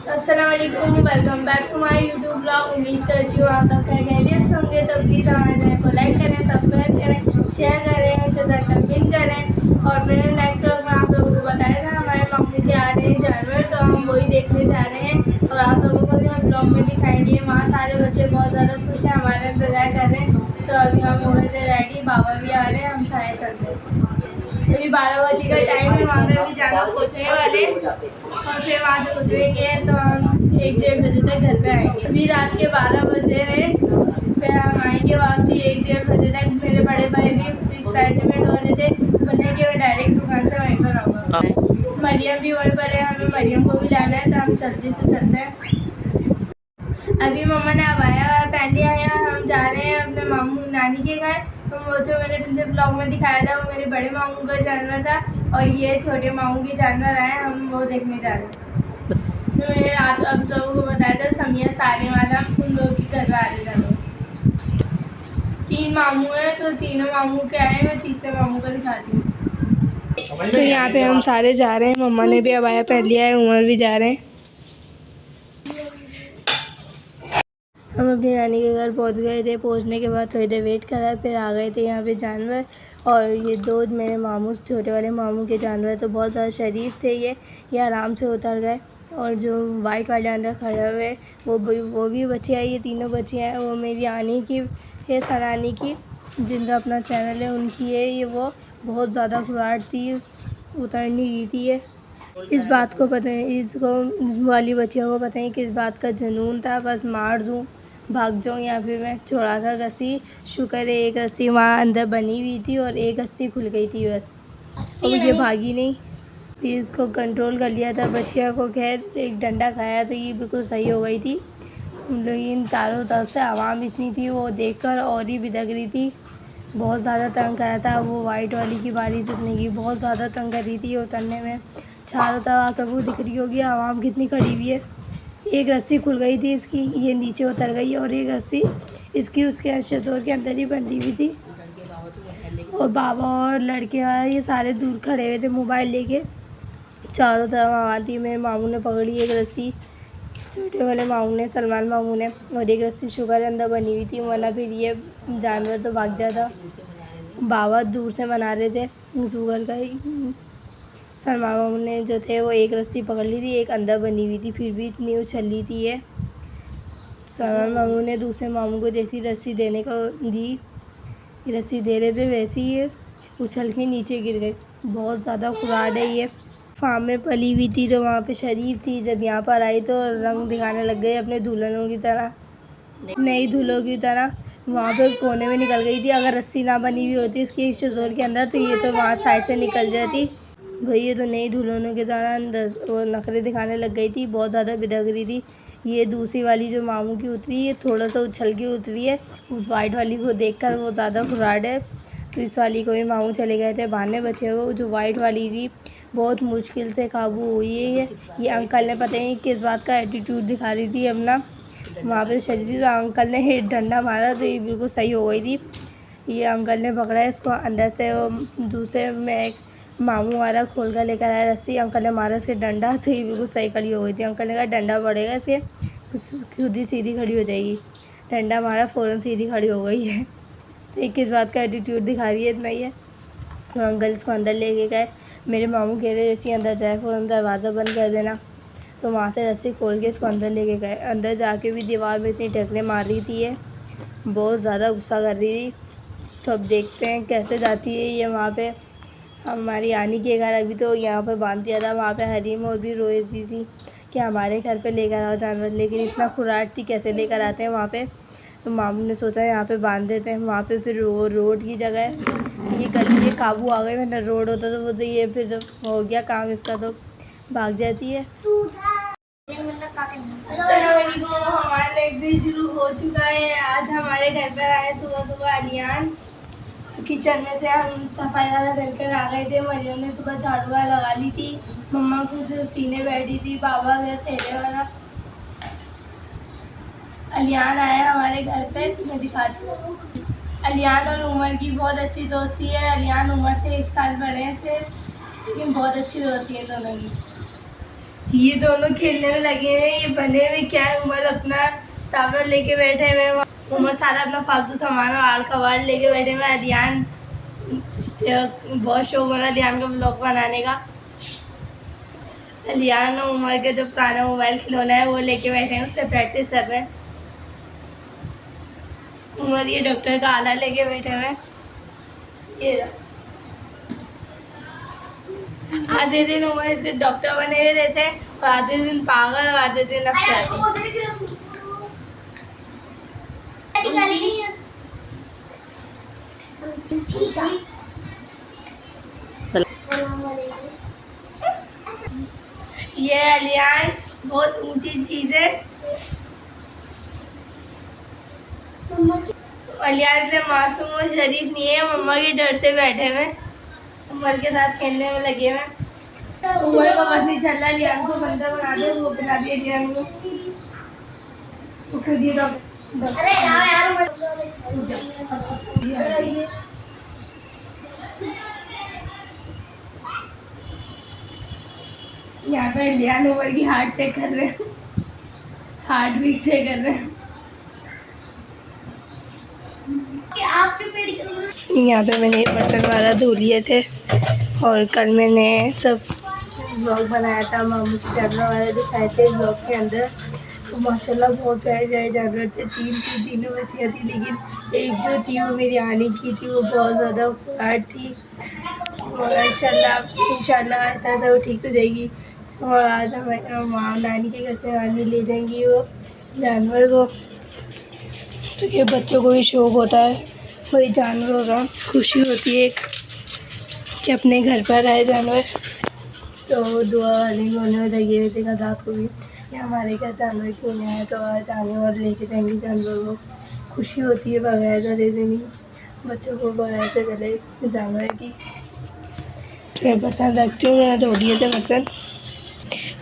अस्सलाम वालेकुम, welcome back to my YouTube blog. उम्मीद करती हूँ आप सब खैरियत से होंगे। तो प्लीज़ हमारे चैनल को लाइक करें, सब्सक्राइब करें, शेयर करें, उसके साथ कमेंट करें। और मैंने नेक्स्ट व्लॉग में आप लोगों को बताया था हमारे मम्मी के आ रहे हैं जानवर, तो हम वही देखने जा रहे हैं और आप लोगों को भी हम ब्लॉग में दिखाएंगे। वहाँ सारे बच्चे बहुत ज़्यादा खुश हैं, हमारा इंतज़ार कर रहे हैं। तो अभी हम हो गए थे रेडी, बाबा भी आ रहे हैं, हम सारे चलते हैं। अभी 12 बजे का टाइम है, वहाँ पे अभी जाना पहुँचने वाले और फिर वहाँ से उतरेंगे तो हम 1-1:30 बजे तक घर पे आएंगे। अभी रात के 12 बजे हैं, फिर हम आएंगे वापसी 1-1:30 बजे तक। मेरे बड़े भाई भी एक्साइटमेंट हो रहे थे, बोले कि मैं डायरेक्ट दुकान से वहीं पर आऊँगा। मरियम भी वहीं पर है, हमें मरियम को भी लाना है, तो हम जल्दी से चलते हैं। अभी मम्मा ने अबाया पहन लिया है, हम जा रहे हैं अपने मामू नानी के घर। तो वो जो मैंने पिछले ब्लॉग में दिखाया था वो मेरे बड़े मामू का जानवर था और ये छोटे मामू के जानवर आए, हम वो देखने जा रहे हैं। तो मैंने रात अब लोगों को बताया था समिया सारे वाला, हम उन लोगों के घर वाले थे। 3 मामू हैं, तो तीनों मामू के आए, मैं तीसरे मामू को दिखाती हूँ। तो यहाँ पे हम सारे जा रहे हैं, मम्मा ने भी अबाया पहन लिया है, उमर भी जा रहे हैं। हम अपनी नानी के घर पहुंच गए थे। पहुंचने के बाद थोड़ी देर वेट करा, फिर आ गए थे यहाँ पे जानवर। और ये दो मेरे मामू, छोटे वाले मामू के जानवर तो बहुत ज़्यादा शरीफ थे। ये आराम से उतर गए। और जो वाइट वाले अंदर खड़े हुए हैं वो भी बच्चियाँ हैं। ये तीनों बच्चियाँ हैं, वो मेरी आनी की है, सनानी की, जिनका अपना चैनल है, उनकी है। ये वो बहुत ज़्यादा खुराट थी, उतर नहीं रही थी ये। इस बात को पता है, इसको इस वाली बच्चियों को पता है कि इस बात का जुनून था, बस मार दूँ, भाग जाऊँ या फिर मैं छोड़ा था रस्सी। शुक्र है एक रस्सी वहाँ अंदर बनी हुई थी और एक रस्सी खुल गई थी बस, और ये भागी नहीं। फिर इसको कंट्रोल कर लिया था बच्चिया को। खैर एक डंडा खाया तो ये बिल्कुल सही हो गई थी। लेकिन चारों तरफ से आवाम इतनी थी, वो देखकर और ही बिदक रही थी। बहुत ज़्यादा तंग करा था। वो वाइट वाली की बारी उतरने की बहुत ज़्यादा तंग कर रही थी उतरने में। चारों तरफ सबको दिख रही होगी आवाम कितनी खड़ी हुई है। एक रस्सी खुल गई थी इसकी, ये नीचे उतर गई, और एक रस्सी इसकी उसके शोर के अंदर ही बंधी हुई थी। और बाबा और लड़के वाले ये सारे दूर खड़े हुए थे मोबाइल लेके। चारों तरफ आवाज़ थी। मेरे मामू ने पकड़ी एक रस्सी, छोटे वाले मामू ने, सलमान मामू ने, और एक रस्सी शुगर अंदर बनी हुई थी, वरना फिर ये जानवर तो भाग जाता। बाबा दूर से मना रहे थे शुगर का ही। सलमान मामू ने जो थे वो एक रस्सी पकड़ ली थी, एक अंदर बनी हुई थी, फिर भी इतनी उछल ली थी ये। सलमान मामू ने दूसरे मामू को जैसी रस्सी देने को दी, रस्सी दे रहे थे, वैसे ही उछल के नीचे गिर गई। बहुत ज़्यादा खुराड है ये। फार्म में पली हुई थी तो वहाँ पे शरीफ थी, जब यहाँ पर आई तो रंग दिखाने लग गई अपने दुल्हनों की तरह, नई दूल्हों की तरह। वहाँ पे कोने में निकल गई थी। अगर रस्सी ना बनी हुई होती इसकी शोर के अंदर तो ये तो वहाँ साइड से निकल जाती। भाई ये तो नई दुल्हनों की तरह अंदर वो नखरे दिखाने लग गई थी, बहुत ज़्यादा बिदक रही थी। ये दूसरी वाली जो मामू की उतरी है, थोड़ा सा उछल के उतरी है। उस वाइट वाली को देखकर वो ज़्यादा खुराड है, तो इस वाली को भी मामू चले गए थे बांधने बच्चे को। जो वाइट वाली थी बहुत मुश्किल से काबू हुई है। ये अंकल ने पता नहीं किस बात का एटीट्यूड दिखा रही थी अपना, वहाँ पे चली थी, तो अंकल ने डंडा मारा तो ये बिल्कुल सही हो गई थी। ये अंकल ने पकड़ा इसको अंदर से, वो दूसरे में एक मामू वाला खोल कर लेकर आया रस्सी, अंकल ने मारा इसके डंडा तो ये बिल्कुल सही खड़ी हो गई थी। अंकल ने कहा डंडा पड़ेगा इसके, खुद ही सीधी खड़ी हो जाएगी। डंडा मारा, फ़ौरन सीधी खड़ी हो गई है। तो ये किस बात का एटीट्यूड दिखा रही है, इतना ही है। तो अंकल इसको अंदर लेके गए। मेरे मामू कह रहे जैसे अंदर जाए फ़ौरन दरवाज़ा बंद कर देना, तो वहाँ से रस्सी खोल के इसको अंदर लेके गए। अंदर जाके भी दीवार में इतनी टकरे मार रही थी ये, बहुत ज़्यादा गुस्सा कर रही थी। सब देखते हैं कैसे जाती है ये वहाँ पे। हमारी आनी के घर अभी तो यहाँ पर बांध दिया था, वहाँ पे हरीम और भी रोई थी कि हमारे घर पे लेकर आओ जानवर, लेकिन इतना खुराट थी कैसे लेकर आते हैं वहाँ पे। तो मामू ने सोचा यहाँ पे बांध देते हैं। वहाँ पे फिर रोड की जगह है, ये गली ये काबू आ गई, वरना रोड होता तो वो तो ये फिर जब हो गया काम इसका तो भाग जाती है। हमारा नेक्स्ट डे शुरू हो चुका है। आज हमारे घर पर आए सुबह सुबह अलियान। किचन में से हम सफाई वाला करके आ गए थे। मरियम ने सुबह झाड़ू वाला लगा ली थी, मम्मा कुछ सीने बैठी थी, बाबा गए थैले वाला। अलियान आया हमारे घर पे, मैं दिखाती हूँ। अलियान और उमर की बहुत अच्छी दोस्ती है। अलियान उमर से 1 साल बड़े हैं सिर्फ, लेकिन बहुत अच्छी दोस्ती है दोनों की। ये दोनों खेलने में लगे हैं। ये बने हुए क्या है, उमर अपना टावर लेके बैठे हुए हैं, उमर सारा अपना फालतू सामान और आड़ कबाड़ लेके बैठे हुए। अलियान बहुत शौक बना अलियान का ब्लॉग बनाने का। अलियान और उमर के जो पुराना मोबाइल खिलौना है वो लेके बैठे हैं, उससे प्रैक्टिस कर रहे हैं। उमर ये डॉक्टर का आला लेके बैठे हुए हैं। ये आधे दिन उमर इसके डॉक्टर बने हुए रहते हैं और आधे दिन पागल और आधे दिन ये अलियान बहुत ऊंची चीज है। अलियान से मासूम और शरीफ नहीं है, मम्मा के डर से बैठे हुए उमर के साथ खेलने में लगे हुए। उमर को बस नहीं चल रहा अलियान को बंदर बना दे, वो बना दिया अलियान को। खुद ही यहाँ पे अलियान उमर की हार्ट चेक कर रहे हैं, हार्ट बीट चेक कर रहे हैं। यहाँ पे मैंने बर्तन वाला धो लिए थे और कल मैंने सब ब्लॉग बनाया था, मामू के जानवर वाले दिखाए थे ब्लॉग के अंदर। तो माशाल्लाह बहुत प्यारे प्यारे जानवर थे। तीनों बच्चियाँ थी, लेकिन एक जो थी वो मेरी आने की थी, वो बहुत ज़्यादा फ्लैट थी। और इंशाल्लाह ऐसा वो ठीक हो जाएगी। और आज हमारे माँ नानी के घर से नानी ले जाएंगी वो जानवर को। तो ये बच्चों को भी शौक़ होता है वही जानवरों का, खुशी होती है एक कि अपने घर पर आए जानवर। तो दुआ वाले होने में लगे हुए थे रात को भी कि हमारे घर जानवर क्यों नहीं आए, तो आज आने और लेके जाएंगे जानवर को। खुशी होती है बगैर चले नहीं, बच्चों को बगैर से चले जानवर की। तो मैं बर्तन रखती हूँ, मैंने धो लिए थे बर्तन,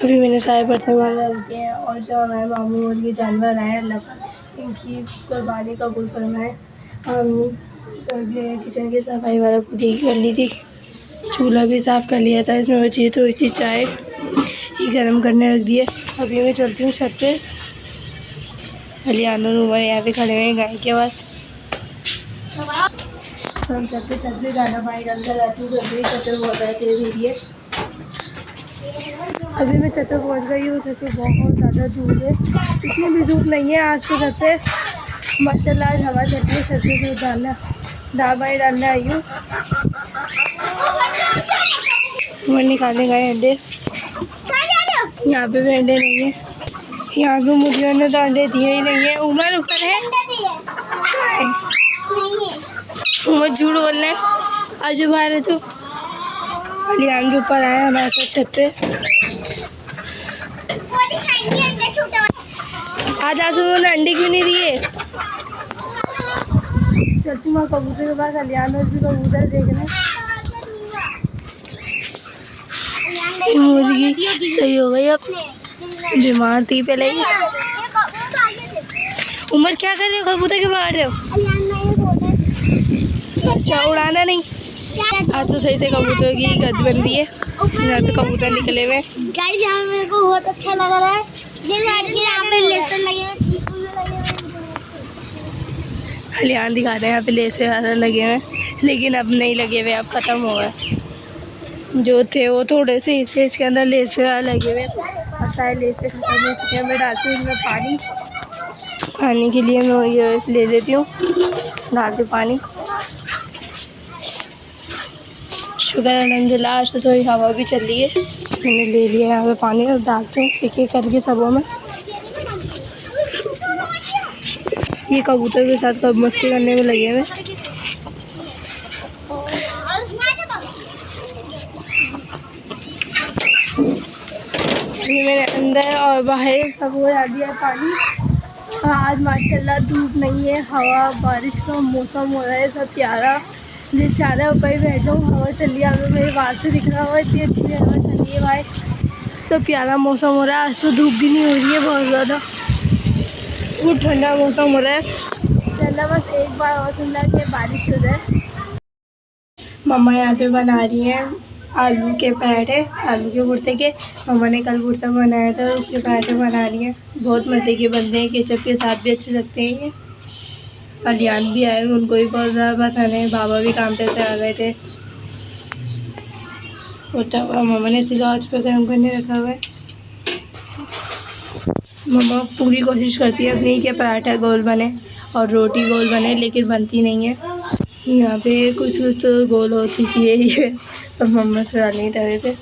अभी मैंने सारे बर्तन वाले रख दिए हैं। और जो हमारे मामू और ये जानवर आए, अल्लाह पाक इनकी कुर्बानी कबूल फरमाए। तो किचन की सफाई वाला पूरी कर ली थी, चूल्हा भी साफ़ कर लिया था, इसमें बची थोड़ी सी चाय ही गर्म करने रख दिए। अभी मैं चलती हूँ छत पे। अलियान और उमर यहाँ पे खड़े हैं गाय के पास। तो हम छत पे दाना पानी डालकर जाती हूँ, जल्दी चक्कर बहुत आए थे धीरे। अभी मैं छत पे पहुँच गई हूँ। छत पे बहुत ज़्यादा धूप है, इतनी भी धूप नहीं है आज तो। छत पे माशाल्लाह आज हवा चल रही है। छत पे दाना पानी डालने आई हूँ। उमर निकालने गए अंडे, यहाँ पे भी अंडे नहीं है। यहाँ पे मुर्गियों ने तो अंडे दिए ही नहीं है। उमर ऊपर है, उमर झूठ बोल रहे हैं। आज बाहर है तो अलियान के ऊपर आए हमारे साथ छत पे। आज उन्होंने अंडे क्यों नहीं दिए? चलती मैं कबूतर के पास, अलियान और भी कबूतर देखना। मुर्गी सही हो गई, अब बीमार थी पहले ही। उमर क्या कर रहे हो, कबूतर के मार रहे हो? अच्छा उड़ाना नहीं। आज तो सही से कबूतर की गद बन रही है, यहाँ पे कबूतर निकले हुए। गाइस यहाँ मेरे को बहुत अच्छा लग रहा है, यहाँ पे लेटर लगे हुए। अलियान दिखा रहे हैं यहाँ पे लेसे लगे हुए, लेकिन अब नहीं लगे हुए, अब ख़त्म हो गए। जो थे वो थोड़े से थे, इसके अंदर लेसे लगे हुए और सारे लेसे ख़त्म हो चुके हैं। मैं डालती हूँ इनमें पानी के लिए मैं ये ले लेती हूँ, डालती हूँ पानी। शुक्र अल्हम्दुलिल्लाह आज तो थोड़ी हवा भी चल रही है। मैंने ले लिया यहाँ पे पानी और डालती हूँ एक एक करके सबों में। ये कबूतर के साथ कब मस्ती करने में लगे हुए। ये मेरे अंदर और बाहर सब हो डाल दिया पानी। आज माशाल्लाह धूप नहीं है, हवा बारिश का मौसम हो रहा है, सब प्यारा। ये चादर ऊपर ही बैठ जाऊँ, हवा चल रही है, मेरे बात से दिख रहा हुआ, इतनी अच्छी हवा चल रही है भाई। तो प्यारा मौसम हो रहा है। आज तो धूप भी नहीं हो रही है बहुत ज़्यादा, वो ठंडा मौसम हो रहा है। चलो बस एक बार और सुन कि बारिश हो जाए। मम्मा यहाँ पे बना रही हैं आलू के पराठे, आलू के भुर्ते के। मम्मा ने कल भुर्ता बनाया था, उसके पराठे बना रही हैं। बहुत मज़े के बनते हैं, केचप के साथ भी अच्छे लगते हैं ये। अलियान भी आए, उनको भी बहुत ज़्यादा पसंद है। बाबा भी काम पे से आ गए थे। और तवा मम्मा ने सिलौट पे गर्म करने रखा हुआ है। मम्मा पूरी कोशिश करती है अपनी कि पराठा गोल बने और रोटी गोल बने, लेकिन बनती नहीं है। यहाँ पे कुछ कुछ तो गोल हो चुकी है ये, तो मम्मा से डालनी तवे पे,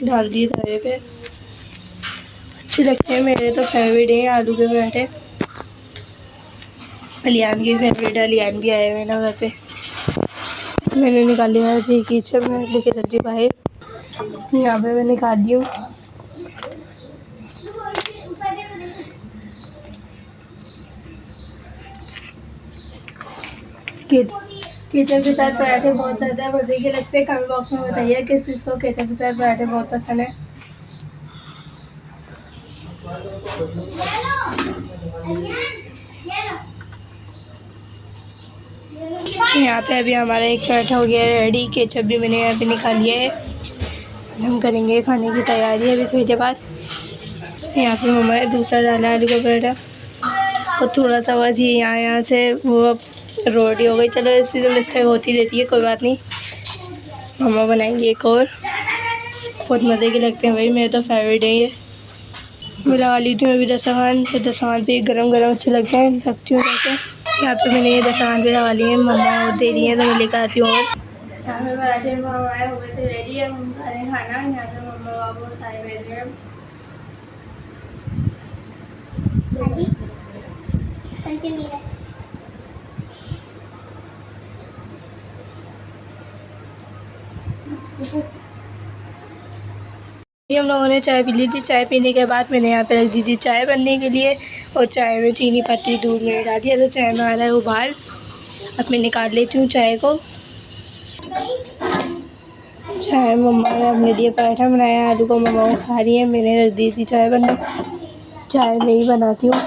डाल दिए तवे पे। अच्छे लगते हैं, मेरे तो फेवरेट है आलू के पराठे। अलियान की फेवरेट है, अलियान भी आए हुए ना घर पे। मैंने निकाल लिया थी किचन में लेके रखी बाहर, यहाँ पे मैं निकाल दी हूँ। केचप के साथ पराठे बहुत ज़्यादा मज़े के लगते हैं। कमेंट बॉक्स में बताइए किस चीज़ को केचप के साथ पराठे बहुत पसंद है। यहाँ पे अभी हमारा एक पराठा हो गया है रेडी। केचप भी मैंने यहाँ पे निकाल लिया है। हम करेंगे खाने की तैयारी अभी थोड़ी देर बाद। यहाँ पे मम्मा ने दूसरा डाला आलू का पराठा, और थोड़ा सा बस ये यहाँ से वो रोटी हो गई। चलो ऐसी तो मिस्टेक होती रहती है, कोई बात नहीं। मम्मा बनाएंगे एक और, बहुत मज़े के लगते हैं भाई, मेरे तो फेवरेट है ये। मैं लगा ली थी अभी दस्तरखान, तो दस्तरखान पे गरम गरम अच्छे लगते हैं, रखती हूँ करके। यहाँ पे मैंने ये दस्तरखान पे लगा लिए हैं, मम्मा और दे रही हैं तो मैं लेकर आती हूँ। और यहाँ पे पराठे मंगाए हो गए थे रेडी, है हम खा रहे हैं खाना। यहाँ पे मम्मा बाबू सारे बैठ गए हैं। हम लोगों ने चाय पी ली थी। चाय पीने के बाद मैंने यहाँ पे रख दी थी चाय बनने के लिए, और चाय में चीनी पत्ती दूध में डाल दिया, तो चाय में आ रहा है उबाल। अब मैं निकाल लेती हूँ चाय को। चाय मम्मा ने अपने लिए पराठा बनाया, आलू को मम्मा को खा रही है, मैंने रख दी थी चाय बनने। चाय मैं ही बनाती हूँ।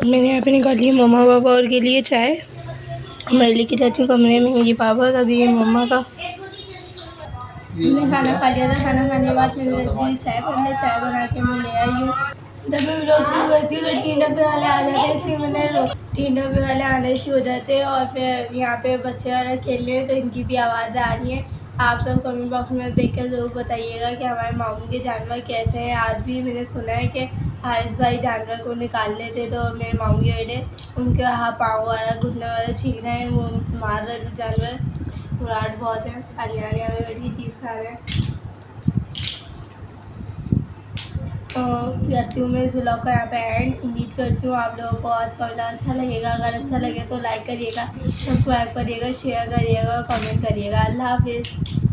मैंने यहाँ पे निकाल ली मम्मा पापा और के लिए चाय। मैं लेके जाती हूँ कमरे में, ये पापा का भी, ये मम्मा का। मैंने खाना खा लिया था। खाना खाने के बाद मैंने रख दी चाय बनने। चाय बना के मैं ले आई हूँ। जब मैं व्लॉग शुरू करती हूँ तो 3 डब्बे वाले आ जाते हैं, इसलिए मैंने 3 डब्बे वाले आने शुरू हो जाते हैं। और फिर यहाँ पे बच्चे वाले खेल रहे हैं, तो इनकी भी आवाज़ आ रही है। आप सब कमेंट बॉक्स में देख कर ज़रूर बताइएगा कि हमारे मामू के जानवर कैसे हैं। आज भी मैंने सुना है कि हारिस भाई जानवर को निकाल लेते, तो मेरे मामू के बेटे उनके पाँव वाला घुटना वाला छील रहे हैं, वो मार रहे थे जानवर। मुराद बहुत है, अलियान में बैठी चीज़ खा रहे हैं। तो करती हूँ मैं इस व्लॉग का यहाँ पे एंड। उम्मीद करती हूँ आप लोगों को आज का व्लॉग अच्छा लगेगा। अगर अच्छा लगे तो लाइक करिएगा, सब्सक्राइब करिएगा, शेयर करिएगा, कमेंट करिएगा। अल्लाह हाफिज़।